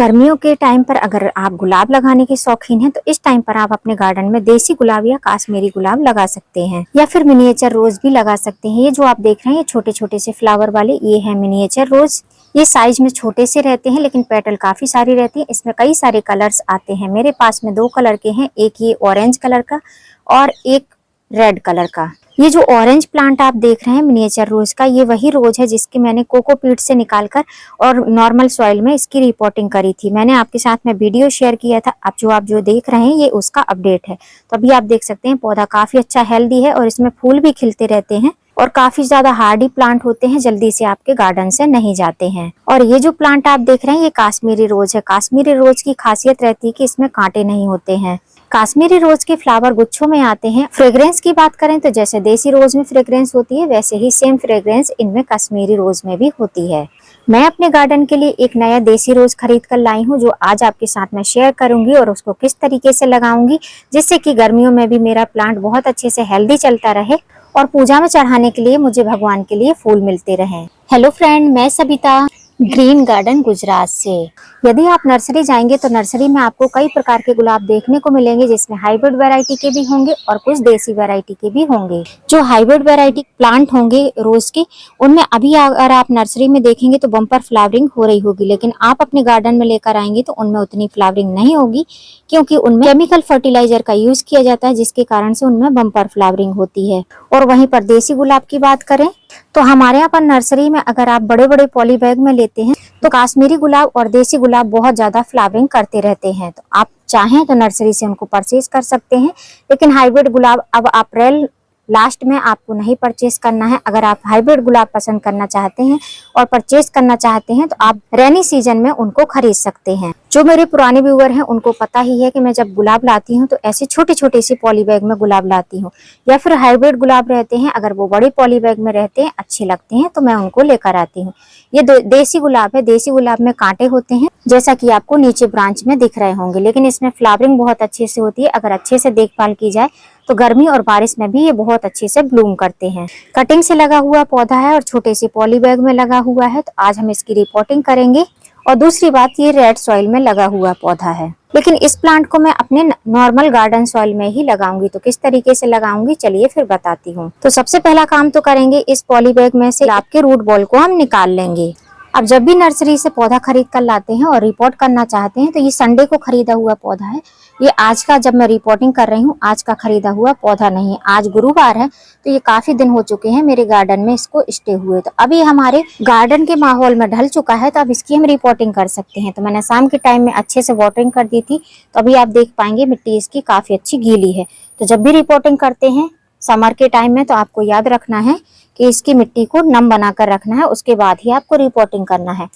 गर्मियों के टाइम पर अगर आप गुलाब लगाने के शौकीन हैं तो इस टाइम पर आप अपने गार्डन में देसी गुलाब या काश्मीरी गुलाब लगा सकते हैं या फिर मिनिएचर रोज भी लगा सकते हैं। ये जो आप देख रहे हैं ये छोटे छोटे से फ्लावर वाले ये है मिनिएचर रोज। ये साइज में छोटे से रहते हैं लेकिन पेटल काफी सारी रहती है। इसमें कई सारे कलर्स आते हैं। मेरे पास में 2 कलर के हैं, एक ये ऑरेंज कलर का और एक रेड कलर का। ये जो ऑरेंज प्लांट आप देख रहे हैं मिनिएचर रोज का, ये वही रोज है जिसकी मैंने कोकोपीट से निकालकर और नॉर्मल सॉइल में इसकी रिपोर्टिंग करी थी। मैंने आपके साथ में वीडियो शेयर किया था। आप जो देख रहे हैं ये उसका अपडेट है। तो अभी आप देख सकते हैं पौधा काफी अच्छा हेल्दी है और इसमें फूल भी खिलते रहते हैं और काफी ज्यादा हार्डी प्लांट होते हैं, जल्दी से आपके गार्डन से नहीं जाते हैं। और ये जो प्लांट आप देख रहे हैं ये काश्मीरी रोज है। काश्मीरी रोज की खासियत रहती है कि इसमें कांटे नहीं होते हैं। काश्मीरी रोज के फ्लावर गुच्छों में आते हैं। फ्रेग्रेंस की बात करें तो जैसे देसी रोज में फ्रेग्रेंस होती है वैसे ही सेम फ्रेग्रेंस इनमें कश्मीरी रोज में भी होती है। मैं अपने गार्डन के लिए एक नया देसी रोज खरीद कर लाई हूँ जो आज आपके साथ में शेयर करूंगी और उसको किस तरीके से लगाऊंगी जिससे कि गर्मियों में भी मेरा प्लांट बहुत अच्छे से हेल्दी चलता रहे और पूजा में चढ़ाने के लिए मुझे भगवान के लिए फूल मिलते रहें। हेलो फ्रेंड, मैं सबिता ग्रीन गार्डन गुजरात से। यदि आप नर्सरी जाएंगे तो नर्सरी में आपको कई प्रकार के गुलाब देखने को मिलेंगे जिसमें हाइब्रिड वैरायटी के भी होंगे और कुछ देसी वैरायटी के भी होंगे। जो हाइब्रिड वैरायटी प्लांट होंगे रोज के, उनमें अभी अगर आप नर्सरी में देखेंगे तो बम्पर फ्लावरिंग हो रही होगी, लेकिन आप अपने गार्डन में लेकर आएंगे तो उनमें उतनी फ्लावरिंग नहीं होगी क्योंकि उनमें केमिकल फर्टिलाइजर का यूज किया जाता है जिसके कारण से उनमें बम्पर फ्लावरिंग होती है। और वहीं पर देसी गुलाब की बात करें तो हमारे यहाँ पर नर्सरी में अगर आप बड़े बड़े पॉली बैग में लेते हैं तो काश्मीरी गुलाब और देसी गुलाब बहुत ज्यादा फ्लावरिंग करते रहते हैं। तो आप चाहें तो नर्सरी से उनको परचेज कर सकते हैं, लेकिन हाइब्रिड गुलाब अब अप्रैल लास्ट में आपको नहीं परचेज करना है। अगर आप हाइब्रिड गुलाब पसंद करना चाहते हैं और परचेज करना चाहते हैं तो आप रेनी सीजन में उनको खरीद सकते हैं। जो मेरे पुराने व्यूअर हैं उनको पता ही है कि मैं जब गुलाब लाती हूं तो ऐसे छोटे छोटे से पॉली बैग में गुलाब लाती हूं या फिर हाइब्रिड गुलाब रहते हैं, अगर वो बड़े पॉली बैग में रहते हैं अच्छे लगते हैं तो मैं उनको लेकर आती हूँ। ये देसी गुलाब है। देसी गुलाब में कांटे होते हैं जैसा कि आपको नीचे ब्रांच में दिख रहे होंगे, लेकिन इसमें फ्लावरिंग बहुत अच्छे से होती है। अगर अच्छे से देखभाल की जाए तो गर्मी और बारिश में भी ये बहुत अच्छे से ब्लूम करते हैं। कटिंग से लगा हुआ पौधा है और छोटे से पॉली बैग में लगा हुआ है, तो आज हम इसकी रिपोर्टिंग करेंगे। और दूसरी बात, ये रेड सॉइल में लगा हुआ पौधा है, लेकिन इस प्लांट को मैं अपने नॉर्मल गार्डन सॉइल में ही लगाऊंगी। तो किस तरीके से लगाऊंगी चलिए फिर बताती हूँ। तो सबसे पहला काम तो करेंगे, इस पॉली बैग में से आपके रूट बॉल को हम निकाल लेंगे। अब जब भी नर्सरी से पौधा खरीद कर लाते हैं और रिपोर्ट करना चाहते हैं तो ये संडे को खरीदा हुआ पौधा है। ये आज का, जब मैं रिपोर्टिंग कर रही हूँ, आज का खरीदा हुआ पौधा नहीं है। आज गुरुवार है तो ये काफी दिन हो चुके हैं मेरे गार्डन में इसको स्टे हुए। तो अभी हमारे गार्डन के माहौल में ढल चुका है तो अब इसकी हम रिपोर्टिंग कर सकते हैं। तो मैंने शाम के टाइम में अच्छे से वाटरिंग कर दी थी, तो अभी आप देख पाएंगे मिट्टी इसकी काफी अच्छी गीली है। तो जब भी रिपोर्टिंग करते हैं समर के टाइम में तो आपको याद रखना है कि इसकी मिट्टी को नम बनाकर रखना है, उसके बाद ही आपको रिपोर्टिंग करना है।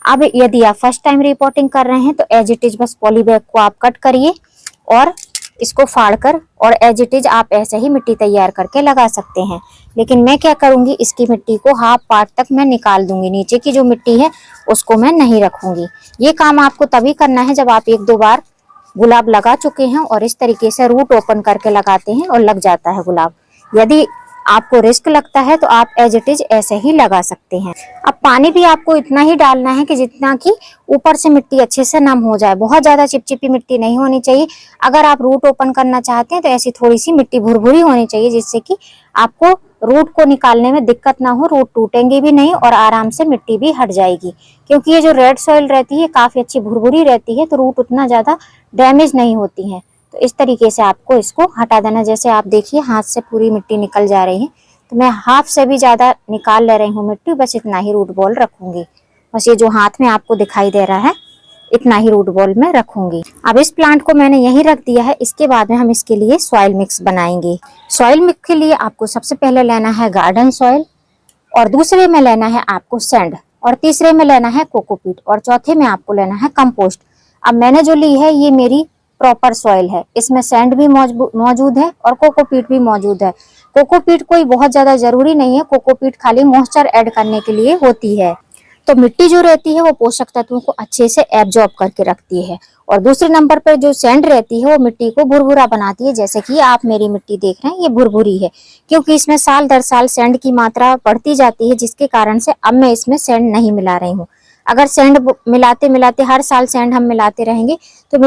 अब यदि आप फर्स्ट टाइम रिपोर्टिंग कर रहे हैं तो एज इट इज बस पॉली बैग को आप कट करिए और इसको फाड़कर और एज इट इज आप ऐसे ही मिट्टी तैयार करके लगा सकते हैं। लेकिन मैं क्या करूंगी, इसकी मिट्टी को हाफ पार्ट तक मैं निकाल दूंगी। नीचे की जो मिट्टी है उसको मैं नहीं रखूंगी। ये काम आपको तभी करना है जब आप 1-2 बार गुलाब लगा चुके हैं और इस तरीके से रूट ओपन करके लगाते हैं और लग जाता है गुलाब। यदि आपको रिस्क लगता है तो आप एज इट इज ऐसे ही लगा सकते हैं। अब पानी भी आपको इतना ही डालना है कि जितना कि ऊपर से मिट्टी अच्छे से नम हो जाए। बहुत ज्यादा चिपचिपी मिट्टी नहीं होनी चाहिए। अगर आप रूट ओपन करना चाहते हैं तो ऐसी थोड़ी सी मिट्टी भुरभुरी होनी चाहिए जिससे कि आपको रूट को निकालने में दिक्कत ना हो, रूट टूटेंगे भी नहीं और आराम से मिट्टी भी हट जाएगी। क्योंकि ये जो रेड सॉइल रहती है काफी अच्छी भुरभुरी रहती है तो रूट उतना ज्यादा डैमेज नहीं होती है। तो इस तरीके से आपको इसको हटा देना। जैसे आप देखिए हाथ से पूरी मिट्टी निकल जा रही है, तो मैं हाफ से भी ज्यादा निकाल ले रही हूँ मिट्टी। बस इतना ही रूट बॉल रखूंगी। बस ये जो हाथ में आपको दिखाई दे रहा है इतना ही रूट बॉल में रखूंगी। अब इस प्लांट को मैंने यहीं रख दिया है। इसके बाद में हम इसके लिए सॉइल मिक्स बनाएंगे। सॉइल मिक्स के लिए आपको सबसे पहले लेना है गार्डन सॉइल, और दूसरे में लेना है आपको सैंड, और तीसरे में लेना है कोकोपीट, और चौथे में आपको लेना है कंपोस्ट। अब मैंने जो ली है ये मेरी प्रॉपर सॉइल है। इसमें सैंड भी मौजूद है और कोकोपीट भी मौजूद है। कोकोपीट कोई बहुत ज्यादा जरूरी नहीं है, कोकोपीट खाली मॉइस्चर ऐड करने के लिए होती है। तो मिट्टी जो रहती है वो पोषक तत्वों को अच्छे से एब्जॉर्ब करके रखती है। और दूसरे नंबर पर जो सैंड रहती है वो मिट्टी को भुरभुरा बनाती है। जैसे कि आप मेरी मिट्टी देख रहे हैं ये भुरभुरी है, क्योंकि इसमें साल दर साल सैंड की मात्रा बढ़ती जाती है, जिसके कारण से अब मैं इसमें सैंड नहीं मिला रही हूँ। अगर सैंड मिलाते मिलाते हर साल सैंड हम मिलाते रहेंगे तो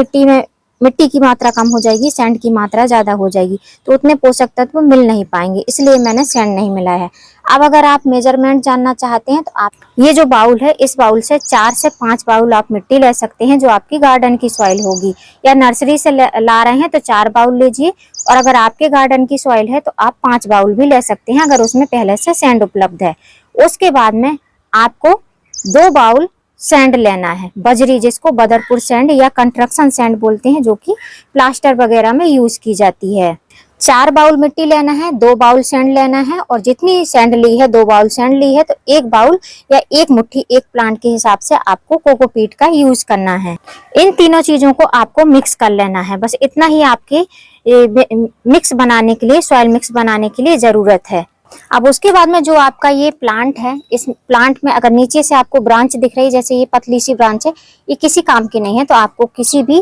मिट्टी की मात्रा कम हो जाएगी, सैंड की मात्रा ज्यादा हो जाएगी, तो उतने पोषक तत्व मिल नहीं पाएंगे, इसलिए मैंने सैंड नहीं मिलाया है। अब अगर आप मेजरमेंट जानना चाहते हैं तो आप ये जो बाउल है, इस बाउल से 4 से 5 बाउल आप मिट्टी ले सकते हैं जो आपकी गार्डन की सॉइल होगी, या नर्सरी से ला रहे हैं तो 4 बाउल लीजिए, और अगर आपके गार्डन की सॉइल है तो आप 5 बाउल भी ले सकते हैं अगर उसमें पहले से सैंड उपलब्ध है। उसके बाद में आपको 2 बाउल सैंड लेना है, बजरी, जिसको बदरपुर सैंड या कंस्ट्रक्शन सैंड बोलते हैं, जो कि प्लास्टर वगैरह में यूज की जाती है। 4 बाउल मिट्टी लेना है, 2 बाउल सैंड लेना है, और जितनी सैंड ली है, 2 बाउल सैंड ली है तो 1 बाउल या 1 मुट्ठी एक प्लांट के हिसाब से आपको कोकोपीट का यूज करना है। इन तीनों चीजों को आपको मिक्स कर लेना है, बस इतना ही आपके मिक्स बनाने के लिए, सॉइल मिक्स बनाने के लिए जरूरत है। अब उसके बाद में जो आपका ये प्लांट है, इस प्लांट में अगर नीचे से आपको ब्रांच दिख रही है, जैसे ये पतली सी ब्रांच है, ये किसी काम की नहीं है, तो आपको किसी भी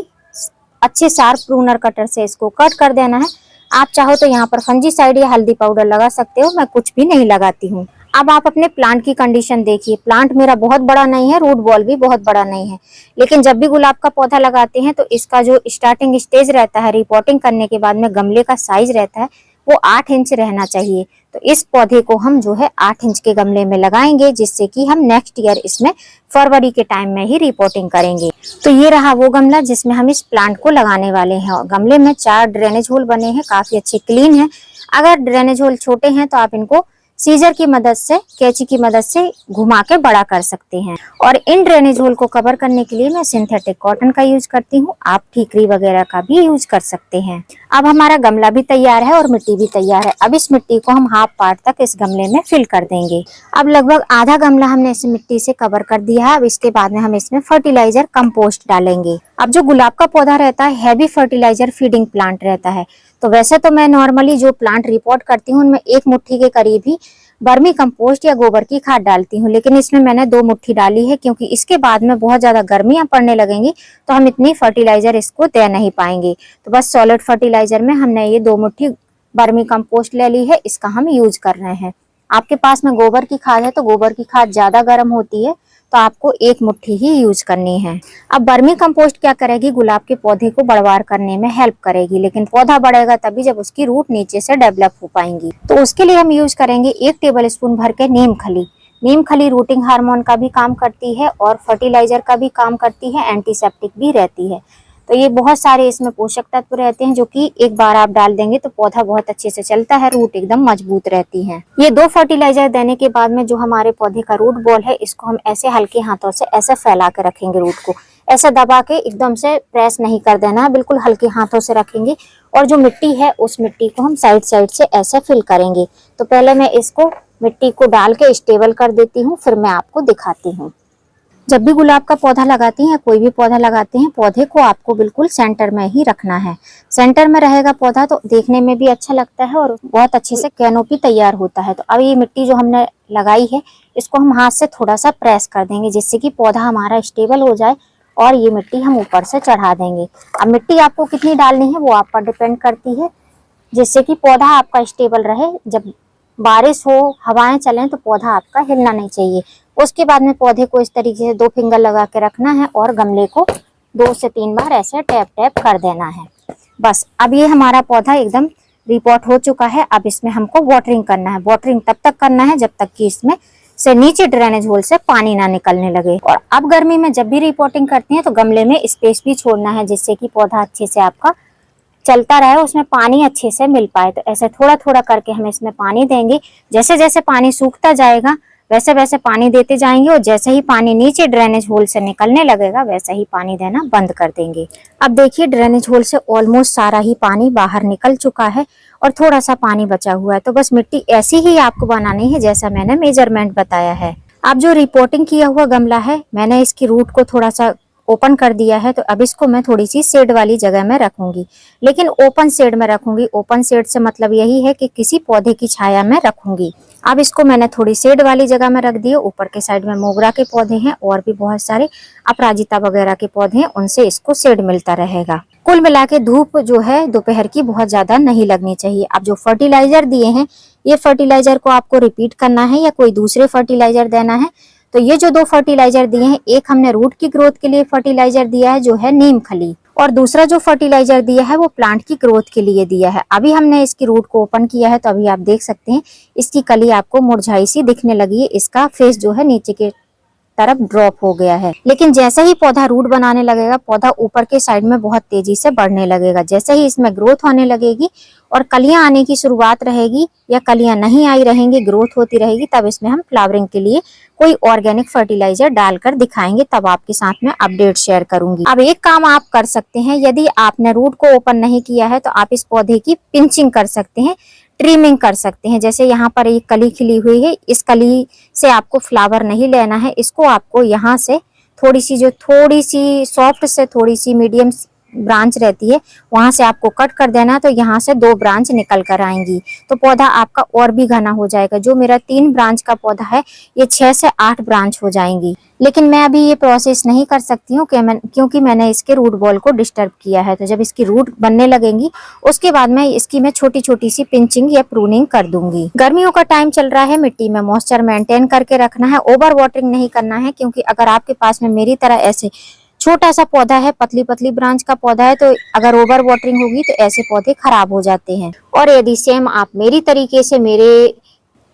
अच्छे शार्प प्रूनर कटर से इसको कट कर देना है। आप चाहो तो यहाँ पर फंजीसाइड या हल्दी पाउडर लगा सकते हो, मैं कुछ भी नहीं लगाती हूँ। अब आप अपने प्लांट की कंडीशन देखिए, प्लांट मेरा बहुत बड़ा नहीं है, रूट बॉल भी बहुत बड़ा नहीं है, लेकिन जब भी गुलाब का पौधा लगाते हैं तो इसका जो स्टार्टिंग स्टेज रहता है, रिपोर्टिंग करने के बाद में गमले का साइज रहता है वो 8 इंच रहना चाहिए। तो इस पौधे को हम जो है 8 इंच के गमले में लगाएंगे, जिससे कि हम नेक्स्ट ईयर इसमें फरवरी के टाइम में ही रिपोर्टिंग करेंगे। तो ये रहा वो गमला जिसमें हम इस प्लांट को लगाने वाले हैं, और गमले में 4 ड्रेनेज होल बने हैं, काफी अच्छे क्लीन है। अगर ड्रेनेज होल छोटे हैं तो आप इनको सीजर की मदद से, कैंची की मदद से घुमा के बड़ा कर सकते हैं। और इन ड्रेनेज होल को कवर करने के लिए मैं सिंथेटिक कॉटन का यूज करती हूँ, आप ठीकरी वगैरह का भी यूज कर सकते हैं। अब हमारा गमला भी तैयार है और मिट्टी भी तैयार है। अब इस मिट्टी को हम हाफ पार्ट तक इस गमले में फिल कर देंगे। अब लगभग आधा गमला हमने इस मिट्टी से कवर कर दिया है। अब इसके बाद में हम इसमें फर्टिलाइजर कंपोस्ट डालेंगे। अब जो गुलाब का पौधा रहता है, हैवी फर्टिलाइजर फीडिंग प्लांट रहता है, तो वैसे तो मैं नॉर्मली जो प्लांट रिपोर्ट करती हूँ उनमें 1 मुट्ठी के करीब ही वर्मी कंपोस्ट या गोबर की खाद डालती हूँ, लेकिन इसमें मैंने 2 मुट्ठी डाली है, क्योंकि इसके बाद में बहुत ज्यादा गर्मियां पड़ने लगेंगी तो हम इतनी फर्टिलाइजर इसको दे नहीं पाएंगे। तो बस सॉलिड फर्टिलाइजर में हमने ये 2 मुट्ठी वर्मी कंपोस्ट ले ली है, इसका हम यूज कर रहे हैं। आपके पास में गोबर की खाद है तो गोबर की खाद ज्यादा गर्म होती है, तो आपको 1 मुट्ठी ही यूज करनी है। अब वर्मी कंपोस्ट क्या करेगी, गुलाब के पौधे को बढ़वार करने में हेल्प करेगी, लेकिन पौधा बढ़ेगा तभी जब उसकी रूट नीचे से डेवलप हो पाएंगी। तो उसके लिए हम यूज करेंगे 1 टेबल स्पून भर के नीम खली। नीम खली रूटिंग हार्मोन का भी काम करती है और फर्टिलाइजर का भी काम करती है, एंटीसेप्टिक भी रहती है। तो ये बहुत सारे इसमें पोषक तत्व रहते हैं जो कि एक बार आप डाल देंगे तो पौधा बहुत अच्छे से चलता है, रूट एकदम मजबूत रहती है। ये 2 फर्टिलाइजर देने के बाद में जो हमारे पौधे का रूट बॉल है, इसको हम ऐसे हल्के हाथों से ऐसे फैला के रखेंगे। रूट को ऐसे दबा के एकदम से प्रेस नहीं कर देना है, बिल्कुल हल्के हाथों से रखेंगे। और जो मिट्टी है उस मिट्टी को हम साइड साइड से ऐसे फिल करेंगे। तो पहले मैं इसको मिट्टी को डाल के स्टेबल कर देती हूँ, फिर मैं आपको दिखाती हूँ। जब भी गुलाब का पौधा लगाती हैं, कोई भी पौधा लगाते हैं, पौधे को आपको बिल्कुल सेंटर में ही रखना है। सेंटर में रहेगा पौधा तो देखने में भी अच्छा लगता है और बहुत अच्छे से कैनोपी तैयार होता है। तो अब ये मिट्टी जो हमने लगाई है, इसको हम हाथ से थोड़ा सा प्रेस कर देंगे, जिससे कि पौधा हमारा स्टेबल हो जाए, और ये मिट्टी हम ऊपर से चढ़ा देंगे। अब मिट्टी आपको कितनी डालनी है वो आप पर डिपेंड करती है, जिससे कि पौधा आपका स्टेबल रहे। जब बारिश हो, हवाएं चलें तो पौधा आपका हिलना नहीं चाहिए। उसके बाद में पौधे को इस तरीके से 2 फिंगर लगा के रखना है और गमले को 2 से 3 बार ऐसे टैप टैप कर देना है। बस अब ये हमारा पौधा एकदम रिपोर्ट हो चुका है। अब इसमें हमको वाटरिंग करना है। वाटरिंग तब तक करना है जब तक कि इसमें से नीचे ड्रेनेज होल से पानी ना निकलने लगे। और अब गर्मी में जब भी रिपोर्टिंग करते हैं तो गमले में स्पेस भी छोड़ना है, जिससे कि पौधा अच्छे से आपका चलता रहे, उसमें पानी अच्छे से मिल पाए। तो ऐसे थोड़ा थोड़ा करके हम इसमें पानी देंगे। जैसे जैसे पानी सूखता जाएगा वैसे वैसे पानी देते जाएंगे, और जैसे ही पानी नीचे ड्रेनेज होल से निकलने लगेगा वैसे ही पानी देना बंद कर देंगे। अब देखिए ड्रेनेज होल से ऑलमोस्ट सारा ही पानी बाहर निकल चुका है और थोड़ा सा पानी बचा हुआ है। तो बस मिट्टी ऐसी ही आपको बनानी है जैसा मैंने मेजरमेंट बताया है। अब जो रिपोर्टिंग किया हुआ गमला है, मैंने इसकी रूट को थोड़ा सा ओपन कर दिया है, तो अब इसको मैं थोड़ी सी शेड वाली जगह में रखूंगी, लेकिन ओपन शेड में रखूंगी। ओपन शेड से मतलब यही है कि किसी पौधे की छाया में रखूंगी। अब इसको मैंने थोड़ी शेड वाली जगह में रख दिया। ऊपर के साइड में मोगरा के पौधे हैं और भी बहुत सारे अपराजिता वगैरह के पौधे हैं, उनसे इसको शेड मिलता रहेगा। कुल मिला के धूप जो है दोपहर की बहुत ज्यादा नहीं लगनी चाहिए। अब जो फर्टिलाइजर दिए हैं, ये फर्टिलाइजर को आपको रिपीट करना है या कोई दूसरे फर्टिलाइजर देना है तो ये जो 2 फर्टिलाइजर दिए हैं, एक हमने रूट की ग्रोथ के लिए फर्टिलाइजर दिया है जो है नीम खली, और दूसरा जो फर्टिलाइजर दिया है वो प्लांट की ग्रोथ के लिए दिया है। अभी हमने इसकी रूट को ओपन किया है तो अभी आप देख सकते हैं इसकी कली आपको मुरझाई सी दिखने लगी है, इसका फेस जो है नीचे के तरफ ड्रॉप हो गया है। लेकिन जैसे ही पौधा रूट बनाने लगेगा, पौधा ऊपर के साइड में बहुत तेजी से बढ़ने लगेगा। जैसे ही इसमें ग्रोथ होने लगेगी और कलियां आने की शुरुआत रहेगी या कलियां नहीं आई रहेंगी, ग्रोथ होती रहेगी, तब इसमें हम फ्लावरिंग के लिए कोई ऑर्गेनिक फर्टिलाइजर डालकर दिखाएंगे, तब आपके साथ में अपडेट शेयर करूंगी। अब एक काम आप कर सकते हैं, यदि आपने रूट को ओपन नहीं किया है तो आप इस पौधे की पिंचिंग कर सकते हैं, ट्रिमिंग कर सकते हैं। जैसे यहाँ पर एक कली खिली हुई है, इस कली से आपको फ्लावर नहीं लेना है, इसको आपको यहाँ से थोड़ी सी सॉफ्ट से थोड़ी सी मीडियम ब्रांच रहती है, वहां से आपको कट कर देना है, तो यहाँ से 2 ब्रांच निकल कर आएंगी, तो पौधा आपका और भी घना हो जाएगा। जो मेरा 3 ब्रांच का पौधा है, ये 6 से 8 ब्रांच हो जाएंगी। लेकिन मैं अभी ये प्रोसेस नहीं कर सकती हूँ क्योंकि मैंने इसके रूट बॉल को डिस्टर्ब किया है। तो जब इसकी रूट बनने लगेंगी उसके बाद मैं छोटी छोटी सी पिंचिंग या प्रूनिंग कर दूंगी। गर्मियों का टाइम चल रहा है, मिट्टी में मॉइस्चर मेंटेन करके रखना है, ओवर वाटरिंग नहीं करना है, क्योंकि अगर आपके पास में मेरी तरह ऐसे छोटा सा पौधा है, पतली पतली ब्रांच का पौधा है, तो अगर ओवर वाटरिंग होगी तो ऐसे पौधे खराब हो जाते हैं। और यदि सेम आप मेरे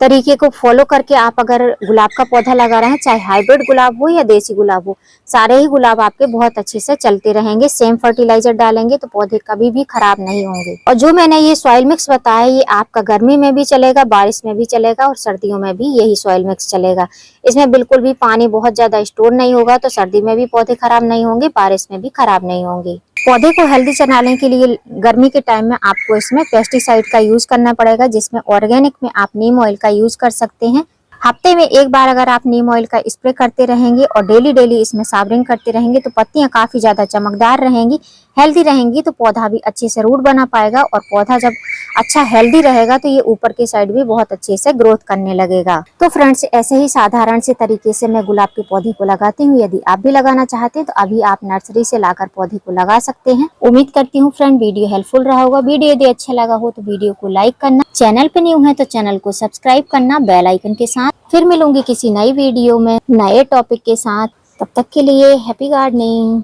तरीके को फॉलो करके आप अगर गुलाब का पौधा लगा रहे हैं, चाहे हाइब्रिड गुलाब हो या देसी गुलाब हो, सारे ही गुलाब आपके बहुत अच्छे से चलते रहेंगे। सेम फर्टिलाइजर डालेंगे तो पौधे कभी भी खराब नहीं होंगे। और जो मैंने ये सॉइल मिक्स बताया, ये आपका गर्मी में भी चलेगा, बारिश में भी चलेगा और सर्दियों में भी यही सॉइल मिक्स चलेगा। इसमें बिल्कुल भी पानी बहुत ज्यादा स्टोर नहीं होगा, तो सर्दी में भी पौधे खराब नहीं होंगे, बारिश में भी खराब नहीं होंगे। पौधे को हेल्दी बनाने के लिए गर्मी के टाइम में आपको इसमें पेस्टिसाइड का यूज करना पड़ेगा, जिसमें ऑर्गेनिक में आप नीम ऑयल का यूज कर सकते हैं। हफ्ते में एक बार अगर आप नीम ऑयल का स्प्रे करते रहेंगे और डेली इसमें साबरिंग करते रहेंगे तो पत्तियां काफी ज्यादा चमकदार रहेंगी, हेल्दी रहेंगी, तो पौधा भी अच्छे से रूट बना पाएगा। और पौधा जब अच्छा हेल्दी रहेगा तो ये ऊपर के साइड भी बहुत अच्छे से ग्रोथ करने लगेगा। तो फ्रेंड्स, ऐसे ही साधारण से तरीके से मैं गुलाब के पौधे को लगाती हूँ। यदि आप भी लगाना चाहते हैं तो अभी आप नर्सरी से लाकर पौधे को लगा सकते हैं। उम्मीद करती हूँ फ्रेंड वीडियो हेल्पफुल रहा होगा। वीडियो यदि अच्छा लगा हो तो वीडियो को लाइक करना, चैनल पे न्यू है तो चैनल को सब्सक्राइब करना बेल आइकन के साथ। फिर मिलूंगी किसी नई वीडियो में नए टॉपिक के साथ, तब तक के लिए हैप्पी गार्डनिंग।